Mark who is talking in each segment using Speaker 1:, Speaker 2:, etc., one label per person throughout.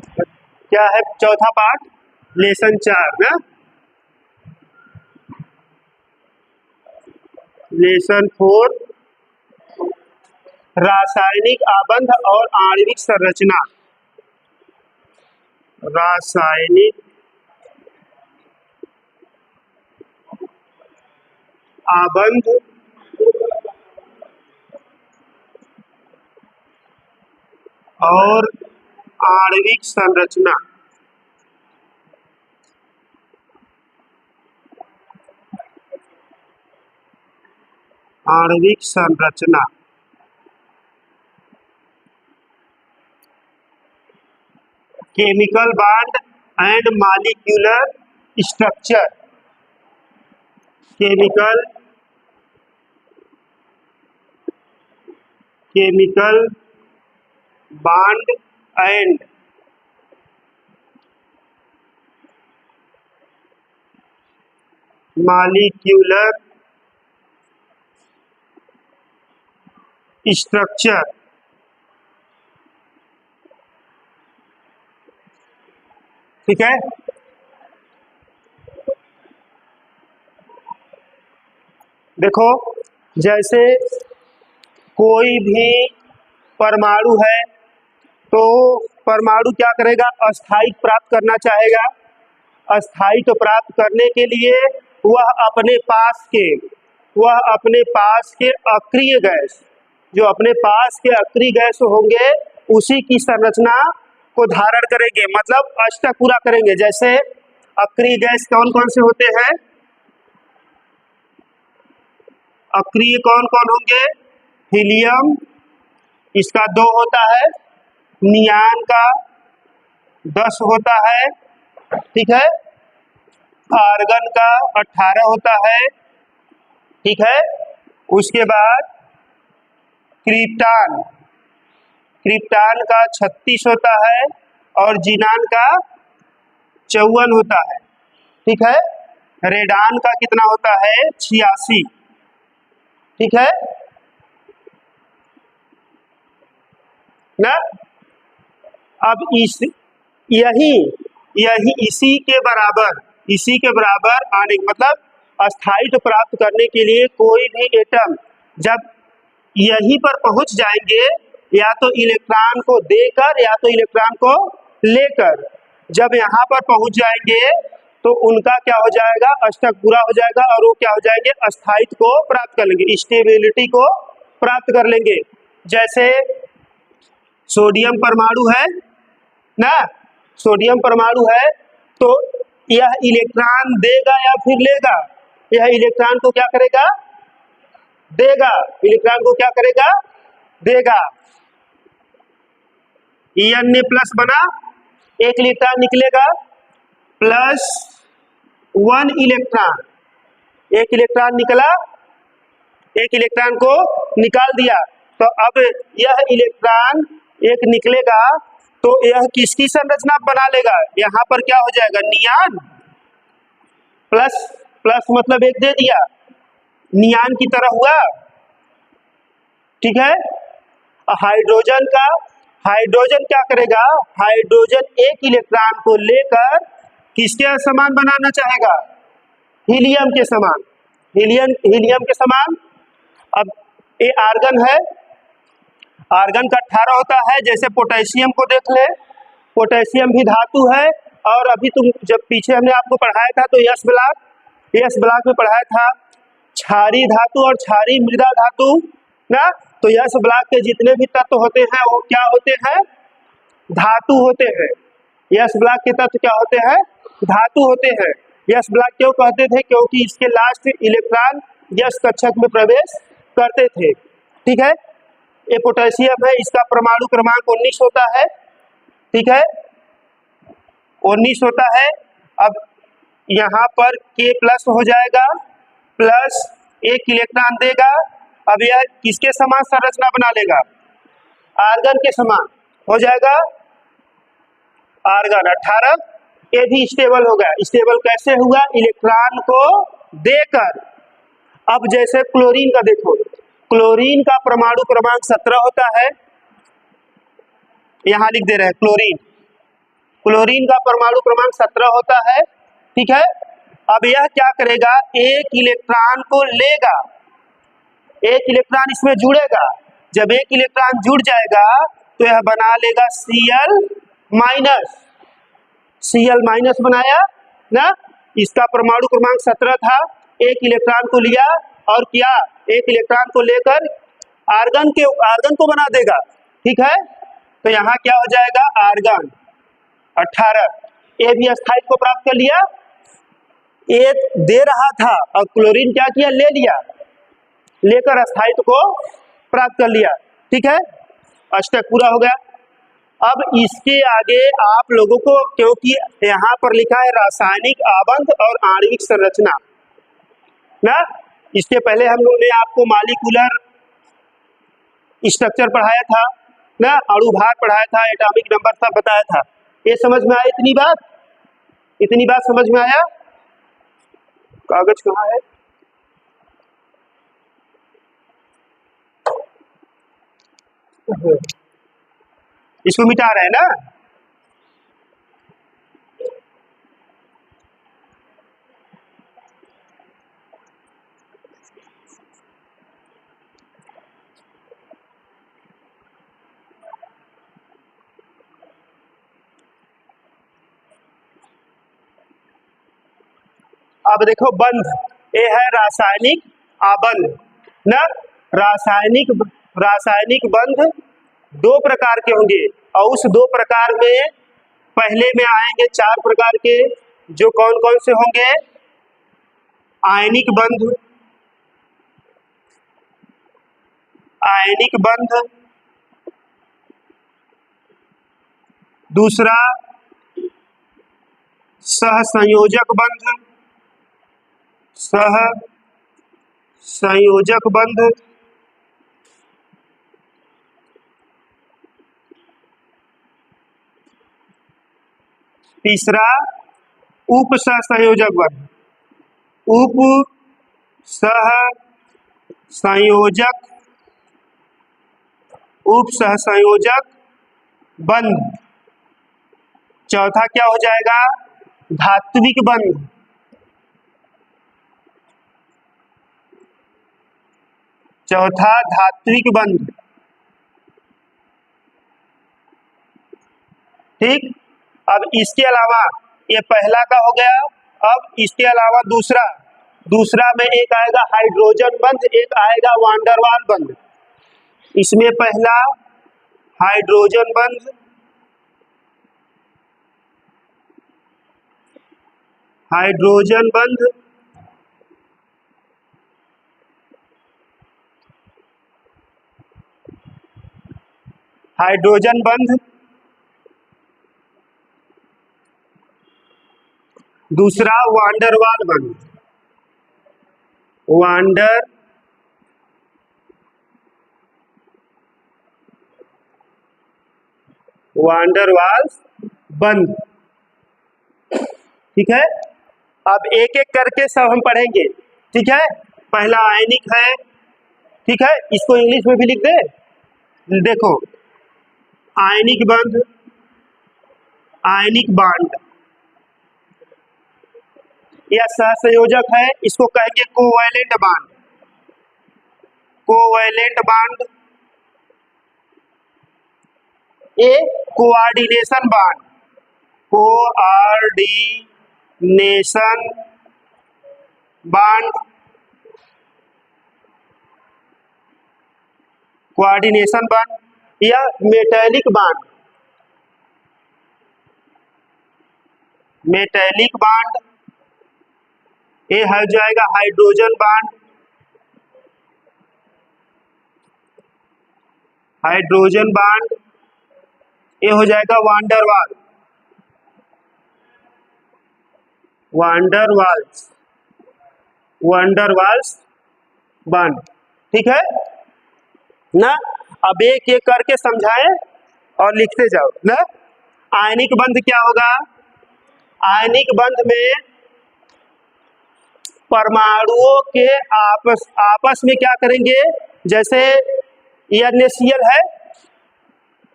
Speaker 1: क्या है चौथा पार्ट? लेसन 4 ना, लेसन 4 रासायनिक आबंध और आणविक संरचना। रासायनिक आबंध और आणविक संरचना। आणविक संरचना chemical bond and molecular structure. Chemical bond and molecular structure. ठीक है, देखो जैसे कोई भी परमाणु है तो परमाणु क्या करेगा? अस्थायित्व प्राप्त करना चाहेगा। अस्थायित्व प्राप्त करने के लिए वह अपने पास के अक्रिय गैस, जो अपने पास के अक्रिय गैस होंगे उसी की संरचना को धारण करेंगे, मतलब अष्टक पूरा करेंगे। जैसे अक्रिय गैस कौन कौन से होते हैं? अक्रिय कौन कौन होंगे? हीलियम, इसका 2 होता है। नियान का 10 होता है। ठीक है, आर्गन का 18 होता है। ठीक है, उसके बाद क्रिप्टान का 36 होता है और जीनान का 54 होता है। ठीक है, रेडान का कितना होता है? 86। ठीक है ना। अब इसी के बराबर आने मतलब अस्थायित्व प्राप्त करने के लिए कोई भी एटम जब यहीं पर पहुंच जाएंगे, या तो इलेक्ट्रॉन को देकर या तो इलेक्ट्रॉन को लेकर, जब यहाँ पर पहुंच जाएंगे तो उनका क्या हो जाएगा? अष्टक पूरा हो जाएगा और वो क्या हो जाएंगे? अस्थायित्व को प्राप्त कर लेंगे, स्टेबिलिटी को प्राप्त कर लेंगे। जैसे सोडियम परमाणु है ना, सोडियम परमाणु है तो यह इलेक्ट्रॉन देगा या फिर लेगा? यह इलेक्ट्रॉन को क्या करेगा? देगा। इलेक्ट्रॉन को क्या करेगा? देगा। Na प्लस बना, एक इलेक्ट्रॉन निकलेगा, +1 इलेक्ट्रॉन, एक इलेक्ट्रॉन निकला, एक इलेक्ट्रॉन को निकाल दिया। तो अब यह इलेक्ट्रॉन एक निकलेगा तो यह किसकी संरचना बना लेगा? यहाँ पर क्या हो जाएगा? नियान प्लस मतलब एक दे दिया, नियान की तरह हुआ। ठीक है, हाइड्रोजन क्या करेगा? हाइड्रोजन एक इलेक्ट्रॉन को लेकर किसके समान बनाना चाहेगा? हीलियम के समान। हीलियम के समान। अब ये आर्गन है, आर्गन का 18 होता है। जैसे पोटेशियम को देख ले, पोटेशियम भी धातु है। और अभी तुम जब पीछे हमने आपको पढ़ाया था तो यस ब्लॉक में पढ़ाया था क्षारीय धातु और क्षारीय मृदा धातु ना। तो यस ब्लॉक के जितने भी तत्व होते हैं वो क्या होते हैं? धातु होते हैं। यस ब्लॉक के तत्व क्या होते हैं? धातु होते हैं। यस ब्लॉक क्यों कहते थे? क्योंकि इसके लास्ट इलेक्ट्रॉन यस कक्षक में प्रवेश करते थे। ठीक है, ये पोटेशियम है, इसका परमाणु क्रमांक 19 होता है। ठीक है, 19 होता है। अब यहाँ पर K+ हो जाएगा, प्लस एक इलेक्ट्रॉन देगा। अब यह किसके समान संरचना बना लेगा? आर्गन के समान हो जाएगा। आर्गन 18, ये भी स्टेबल हो गया। स्टेबल कैसे हुआ? इलेक्ट्रॉन को देकर। अब जैसे क्लोरीन का देखो, क्लोरीन का परमाणु क्रमांक 17 होता है। यहां लिख दे रहे हैं क्लोरीन क्लोरीन का परमाणु क्रमांक 17 होता है, ठीक है। अब यह क्या करेगा, एक इलेक्ट्रॉन को लेगा, एक इलेक्ट्रॉन इसमें जुड़ेगा। जब एक इलेक्ट्रॉन जुड़ जाएगा तो यह बना लेगा Cl माइनस, Cl माइनस बनाया ना। इसका परमाणु क्रमांक 17 था, एक इलेक्ट्रॉन को लिया और क्या, एक इलेक्ट्रॉन को लेकर आर्गन को बना देगा, ठीक है। तो यहाँ क्या हो जाएगा, आर्गन 18। ये भी स्थायित्व को प्राप्त कर लिया, एक दे रहा था और क्लोरीन क्या किया, ले लिया, लेकर स्थायित्व को प्राप्त कर लिया, ठीक है। अष्टक पूरा हो गया। अब इसके आगे आप लोगों को, क्योंकि यहाँ पर लिखा है रासायनिक आबंध और आणविक संरचना ना, इसके पहले हम लोगों ने आपको मॉलिक्यूलर स्ट्रक्चर पढ़ाया था ना, अणुभार पढ़ाया था, एटॉमिक नंबर सब बताया था। ये समझ में आया, इतनी बात समझ में आया। कागज कहाँ है, इसको मिटा रहे हैं ना। अब देखो बंध, ये है रासायनिक आबंध ना। रासायनिक बंध दो प्रकार के होंगे और उस दो प्रकार में पहले में आएंगे 4 प्रकार के, जो कौन कौन से होंगे, आयनिक बंध, दूसरा सहसंयोजक बंध, तीसरा उपसहसंयोजक बंध, उपसहसंयोजक बंध। चौथा क्या हो जाएगा, धात्विक बंध। चौथा धात्विक बंध, ठीक। अब इसके अलावा ये पहला का हो गया, अब इसके अलावा दूसरा में एक आएगा हाइड्रोजन बंध, एक आएगा वांडरवाल बंध। इसमें पहला हाइड्रोजन बंध, हाइड्रोजन बंध, दूसरा वांडरवाल बंध, वांडरवाल बंध, ठीक है। अब एक एक करके सब हम पढ़ेंगे, ठीक है। पहला आयनिक है, ठीक है, इसको इंग्लिश में भी लिख दे, देखो आयनिक बंध, आयनिक बॉन्ड, यह सहसंयोजक है, इसको कहेंगे कोवैलेंट बॉन्ड, ये कोऑर्डिनेशन बॉन्ड, कोऑर्डिनेशन बॉन्ड, या मेटैलिक बॉन्ड, ये हो जाएगा हाइड्रोजन बॉन्ड, ये हो जाएगा वांडरवाल्स बॉन्ड, ठीक है ना। अब एक एक करके समझाएं और लिखते जाओ ना। आयनिक बंध क्या होगा, आयनिक बंध में परमाणुओं के आपस में क्या करेंगे, जैसे NaCl है,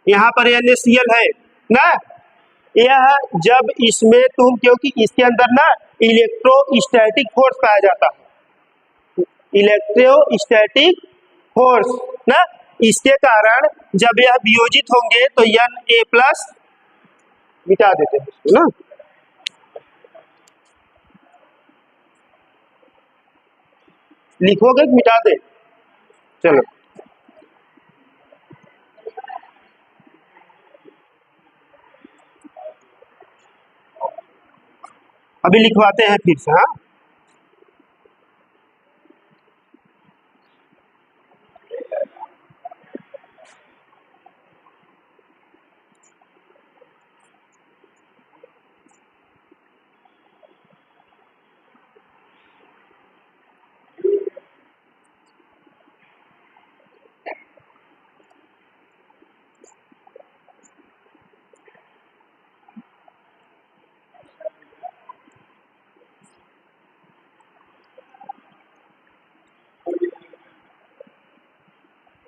Speaker 1: यहाँ पर NaCl है ना, यह जब इसमें तुम, क्योंकि इसके अंदर ना इलेक्ट्रोस्टैटिक फोर्स पाया जाता है, इलेक्ट्रोस्टैटिक फोर्स ना, इसके कारण जब यह वियोजित होंगे तो Na+ मिटा देते हैं इसको ना। लिखोगे कि मिटा दे? चलो अभी लिखवाते हैं फिर से। हाँ,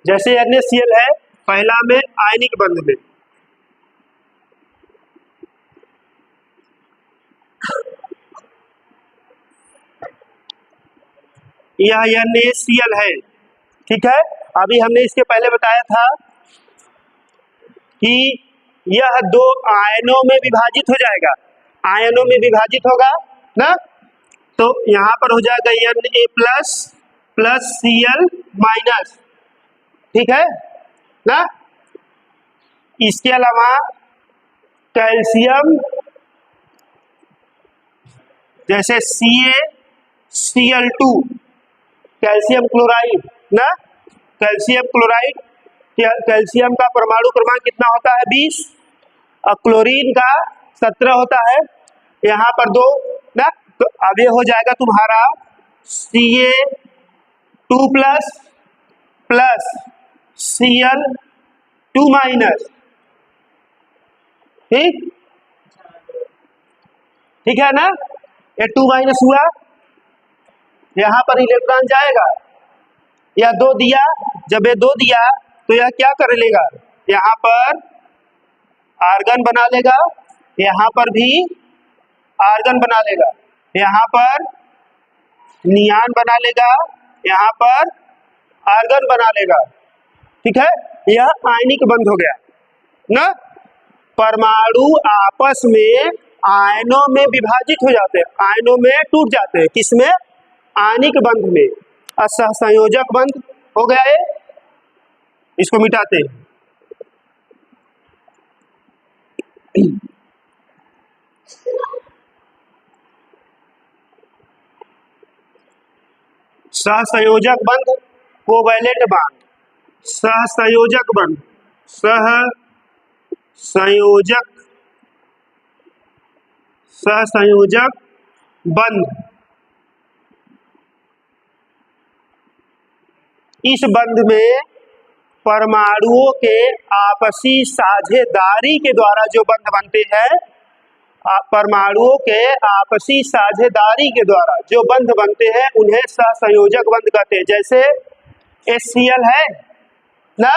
Speaker 1: जैसे NaCl है पहला में आयनिक बंध में, यह NaCl है, ठीक है। अभी हमने इसके पहले बताया था कि यह दो आयनों में विभाजित हो जाएगा, आयनों में विभाजित होगा ना, तो यहां पर हो जाएगा Na+ Cl-, ठीक है ना। इसके अलावा कैल्शियम, जैसे CaCl2, कैल्शियम क्लोराइड ना, कैल्शियम क्लोराइड, कैल्शियम का परमाणु क्रमांक कितना होता है? 20, और क्लोरीन का 17 होता है, यहाँ पर 2 ना, तो अब ये हो जाएगा तुम्हारा Ca2+ Cl2-, ठीक है ना। ये 2- हुआ, यहाँ पर इलेक्ट्रॉन जाएगा, यह 2 दिया, जब ये 2 दिया तो यह क्या कर लेगा, यहाँ पर आर्गन बना लेगा, यहाँ पर भी आर्गन बना लेगा, यहाँ पर नियान बना लेगा, यहाँ पर आर्गन बना लेगा, ठीक है। यह आयनिक बंध हो गया ना। परमाणु आपस में आयनों में विभाजित हो जाते हैं, आयनों में टूट जाते हैं, किसमें? आयनिक बंध में। असहसंयोजक बंध हो गया है, इसको मिटाते हैं। सहसंयोजक बंध, कोवैलेंट बॉन्ड, सहसंयोजक बंध, सहसंयोजक बंध। इस बंध में परमाणुओं के आपसी साझेदारी के द्वारा जो बंध बनते हैं, परमाणुओं के आपसी साझेदारी के द्वारा जो बंध बनते हैं उन्हें सहसंयोजक बंध कहते हैं। जैसे HCl है ना,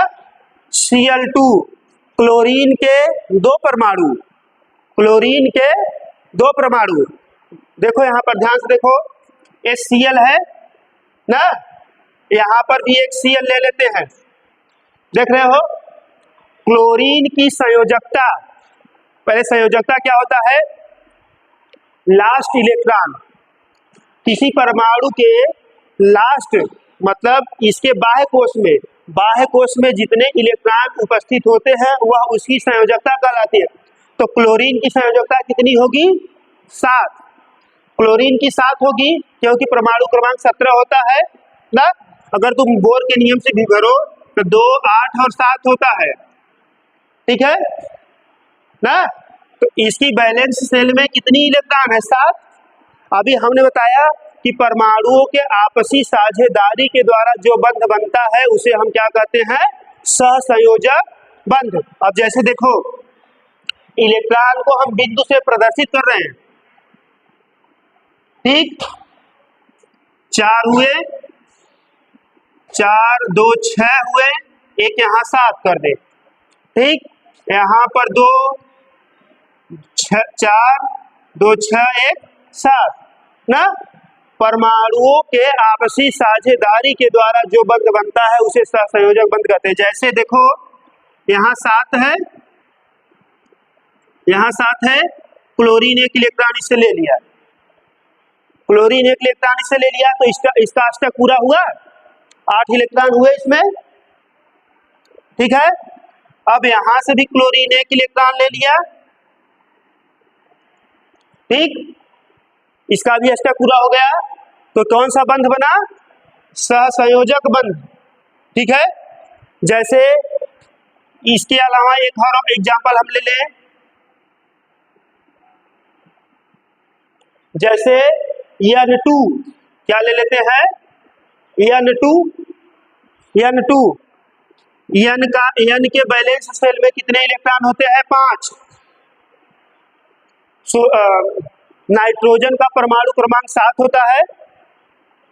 Speaker 1: Cl2, क्लोरीन के 2 परमाणु, क्लोरीन के 2 परमाणु, देखो यहाँ पर ध्यान से देखो, HCl है ना, यहाँ पर भी एक Cl ले लेते हैं, देख रहे हो। क्लोरीन की संयोजकता, पहले संयोजकता क्या होता है? लास्ट इलेक्ट्रॉन, किसी परमाणु के लास्ट, मतलब इसके बाह्य कोश में जितने इलेक्ट्रॉन उपस्थित होते हैं वह उसकी संयोजकता कहलाती है। तो क्लोरीन की संयोजकता कितनी होगी? 7। क्लोरीन की 7 होगी, क्योंकि परमाणु क्रमांक 17 होता है ना। अगर तुम बोर के नियम से भी भरो तो 2, 8 और 7 होता है, ठीक है ना। तो इसकी बैलेंस शेल में कितनी इलेक्ट्रॉन है? 7। अभी हमने बताया कि परमाणुओं के आपसी साझेदारी के द्वारा जो बंध बनता है उसे हम क्या कहते हैं? सहसंयोजक बंध। अब जैसे देखो, इलेक्ट्रॉन को हम बिंदु से प्रदर्शित कर रहे हैं, ठीक, 4 हुए, 4, 2, 6 हुए, एक यहाँ 7 कर दे, ठीक, यहाँ पर 2, 4 2 6 1 7 ना। परमाणुओं के आपसी साझेदारी के द्वारा जो बंध बनता है उसे सहसंयोजक बंध कहते हैं। जैसे देखो यहाँ 7 है, यहाँ 7 है, क्लोरीन एक इलेक्ट्रॉन इससे ले लिया, क्लोरीन एक इलेक्ट्रॉन इससे ले लिया तो इसका अष्टक पूरा हुआ, 8 इलेक्ट्रॉन हुए इसमें, ठीक है। अब यहां से भी क्लोरीन एक इलेक्ट्रॉन ले लिया, ठीक, इसका भी अष्टक पूरा हो गया, तो कौन सा बंध बना? सहसंयोजक बंध, ठीक है। जैसे इसके अलावा एक और एग्जांपल हम ले लें, जैसे N2, क्या ले लेते हैं? N2, N के बैलेंस सेल में कितने इलेक्ट्रॉन होते हैं? 5। नाइट्रोजन का परमाणु क्रमांक 7 होता है,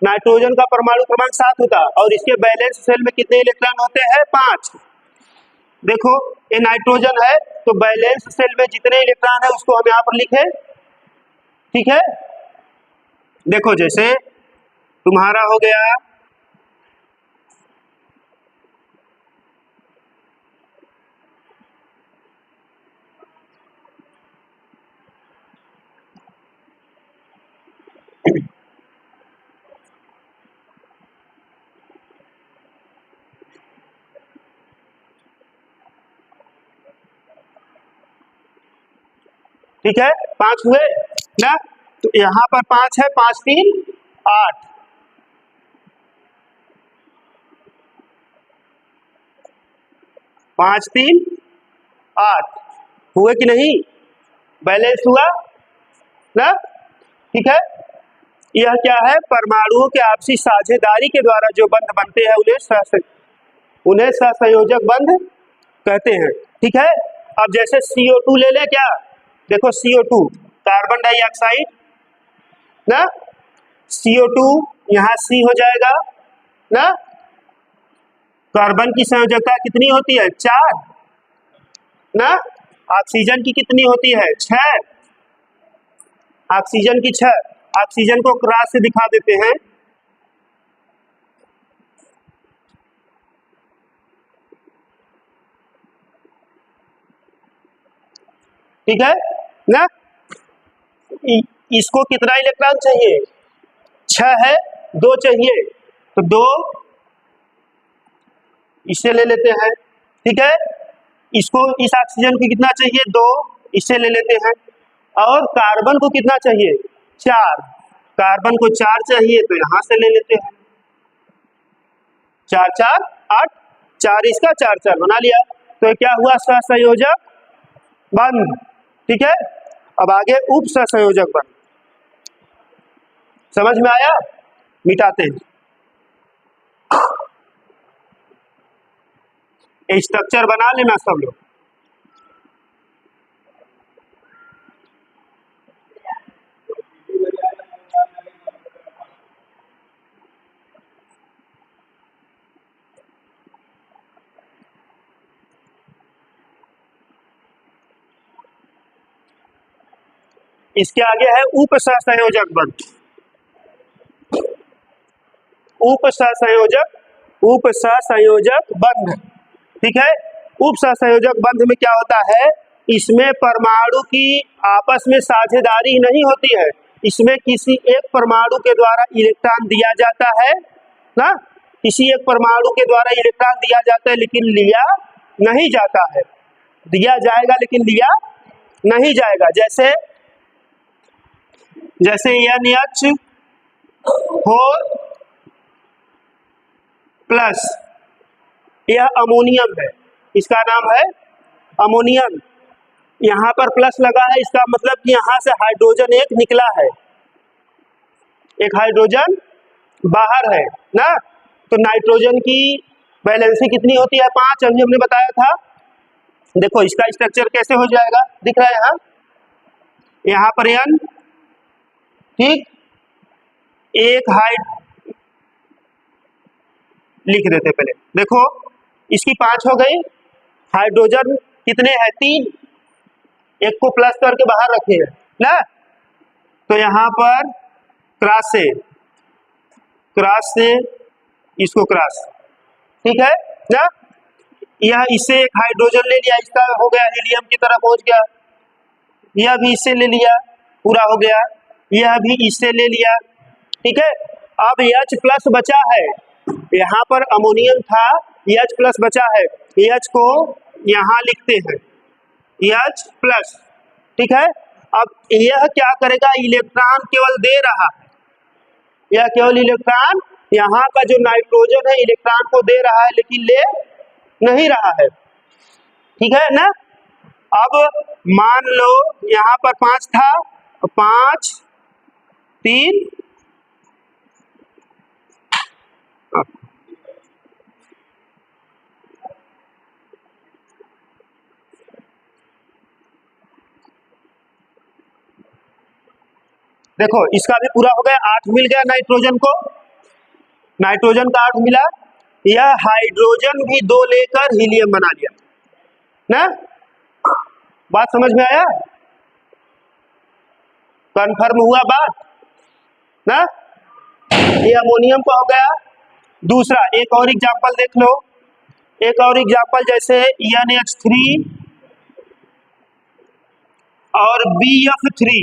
Speaker 1: नाइट्रोजन का परमाणु क्रमांक 7 होता है और इसके बैलेंस सेल में कितने इलेक्ट्रॉन होते हैं? 5। देखो ये नाइट्रोजन है तो बैलेंस सेल में जितने इलेक्ट्रॉन है उसको हम यहाँ पर लिखे, ठीक है। देखो जैसे तुम्हारा हो गया ठीक है, 5 हुए ना, तो यहां पर 5 है, 5 3 8, 5 3 8 हुए कि नहीं? बैलेंस हुआ ना, ठीक है। यह क्या है? परमाणुओं के आपसी साझेदारी के द्वारा जो बंध बनते हैं उन्हें सहसंयोजक बंध कहते हैं, ठीक है। अब जैसे CO2 ले ले, क्या देखो CO2 कार्बन डाइऑक्साइड ना, CO2 यहाँ C हो जाएगा ना, कार्बन की संयोजकता कितनी होती है? 4 ना, ऑक्सीजन की कितनी होती है? 6, ऑक्सीजन की 6। ऑक्सीजन को क्रॉस से दिखा देते हैं, ठीक है ना। इसको कितना इलेक्ट्रॉन चाहिए? 6 है, 2 चाहिए तो 2 इसे ले लेते हैं, ठीक है। इसको इस ऑक्सीजन को कितना चाहिए? 2 इसे ले लेते हैं। और कार्बन को कितना चाहिए? 4, कार्बन को 4 चाहिए तो यहां से ले लेते हैं, 4 4 8, 4 इसका 4 4 बना लिया, तो क्या हुआ? सहसंयोजक बंध, ठीक है। अब आगे उप सहसंयोजक बंध, समझ में आया? मिटाते हैं, स्ट्रक्चर बना लेना सब लोग। इसके आगे है उप सहसंयोजक बंध, उप सहसंयोजक बंध, ठीक है। उप सहसंयोजक बंध में क्या होता है? इसमें परमाणु की आपस में साझेदारी नहीं होती है, इसमें किसी एक परमाणु के द्वारा इलेक्ट्रॉन दिया जाता है ना, किसी एक परमाणु के द्वारा इलेक्ट्रॉन दिया जाता है लेकिन लिया नहीं जाता है, दिया जाएगा लेकिन लिया नहीं जाएगा। जैसे NH4+ यह अमोनियम है, इसका नाम है अमोनियम, यहाँ पर प्लस लगा है, इसका मतलब कि यहाँ से हाइड्रोजन एक निकला है, एक हाइड्रोजन बाहर है ना। तो नाइट्रोजन की वैलेंसी कितनी होती है? 5, अभी हमने बताया था। देखो इसका स्ट्रक्चर कैसे हो जाएगा, दिख रहा है यहाँ पर N, ठीक, एक हाइड लिख देते पहले, देखो इसकी 5 हो गई, हाइड्रोजन कितने हैं? 3, एक को प्लस करके बाहर रखे हैं ना, तो यहाँ पर क्रॉस से इसको क्रॉस, ठीक है ना। यह इससे एक हाइड्रोजन ले लिया, इसका हो गया हीलियम की तरफ पहुंच गया, यह भी इससे ले लिया, पूरा हो गया, यह भी इससे ले लिया, ठीक है। अब H प्लस बचा है, यहाँ पर अमोनियम था, H प्लस बचा है, H को यहाँ लिखते हैं H प्लस, ठीक है। अब यह क्या करेगा, इलेक्ट्रॉन केवल दे रहा है, यह केवल इलेक्ट्रॉन, यहाँ का जो नाइट्रोजन है इलेक्ट्रॉन को दे रहा है लेकिन ले नहीं रहा है, ठीक है ना। अब मान लो यहाँ पर 5 था, 5 3 देखो इसका भी पूरा हो गया, 8 मिल गया नाइट्रोजन को, नाइट्रोजन का 8 मिला, यह हाइड्रोजन भी 2 लेकर हीलियम बना लिया ना। बात समझ में आया, कन्फर्म हुआ बात ना। ये अमोनियम का हो गया। दूसरा एक और एग्जांपल देख लो, एक और एग्जांपल जैसे NH3 और BF3,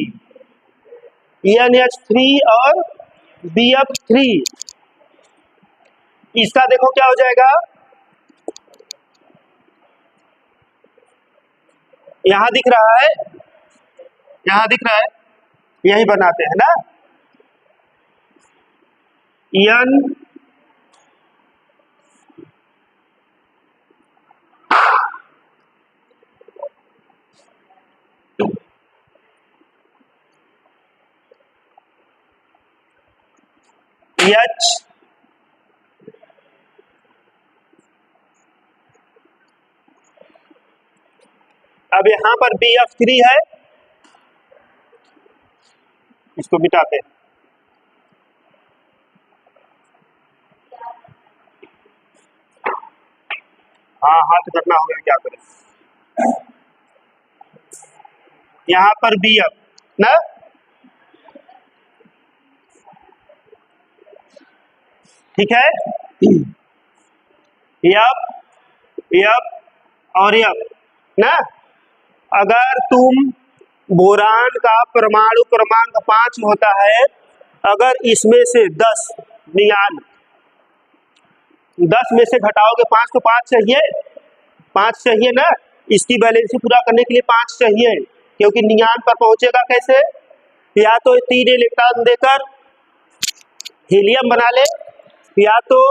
Speaker 1: NH3 और BF3, इसका देखो क्या हो जाएगा, यहां दिख रहा है, यहां दिख रहा है, यही बनाते हैं ना, N H अब यहां पर BF3 है, इसको मिटाते हैं, हाँ हाथ करना होगा, क्या करें, यहां पर BF ना, ठीक है, यप और यप ना। अगर तुम बोरान का परमाणु क्रमांक 5 होता है, अगर इसमें से 10 नियान 10 में से घटाओगे 5 तो 5 चाहिए, 5 चाहिए ना, इसकी वैलेंसी पूरा करने के लिए 5 चाहिए, क्योंकि नियान पर पहुंचेगा कैसे, या तो 3 इलेक्ट्रॉन देकर हीलियम बना ले, या तो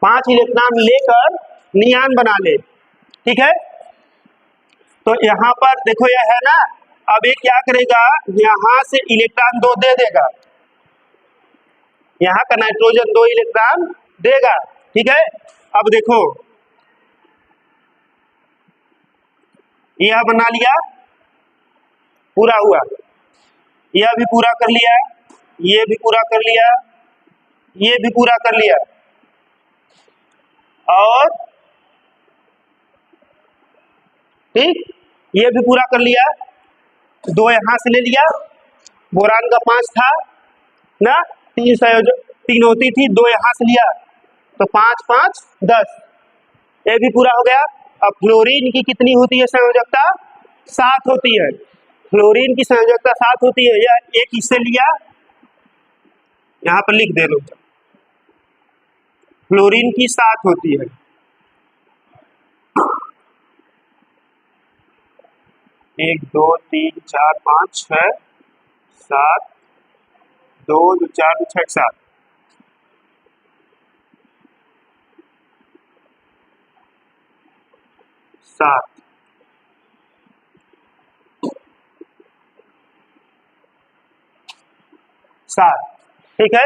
Speaker 1: 5 इलेक्ट्रॉन लेकर नियान बना ले, ठीक है। तो यहाँ पर देखो यह है ना, अब ये क्या करेगा, यहाँ से इलेक्ट्रॉन 2 दे देगा, यहाँ का नाइट्रोजन 2 इलेक्ट्रॉन देगा, ठीक है। अब देखो यह बना लिया, पूरा हुआ, यह भी पूरा कर लिया, ये भी पूरा कर लिया, ये भी पूरा कर लिया, और ठीक ये भी पूरा कर लिया, 2 यहां से ले लिया, बोरान का 5 था ना, 3 संयोजक 3 होती थी, 2 यहां से लिया, तो 5 5 10, ये भी पूरा हो गया। अब फ्लोरीन की कितनी होती है संयोजकता, 7 होती है, फ्लोरीन की संयोजकता 7 होती है, यह एक इससे लिया, यहां पर लिख दे लो, फ्लोरीन की 7 होती है, 1 2 3 4 5 6 7 2 2 4 2 6 7 7 7, ठीक है।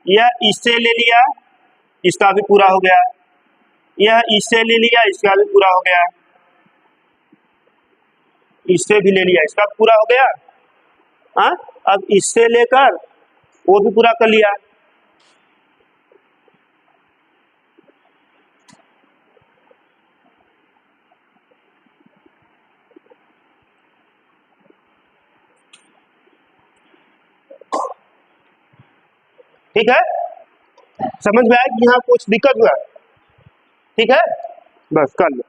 Speaker 1: यह इससे ले लिया, इसका भी पूरा हो गया, यह इससे ले लिया, इसका भी पूरा हो गया, इससे भी ले लिया, इसका पूरा हो गया, हाँ। अब इससे लेकर वो भी पूरा कर लिया, ठीक है, समझ में आया कि यहाँ कुछ दिक्कत हुआ? ठीक है, बस कर लो।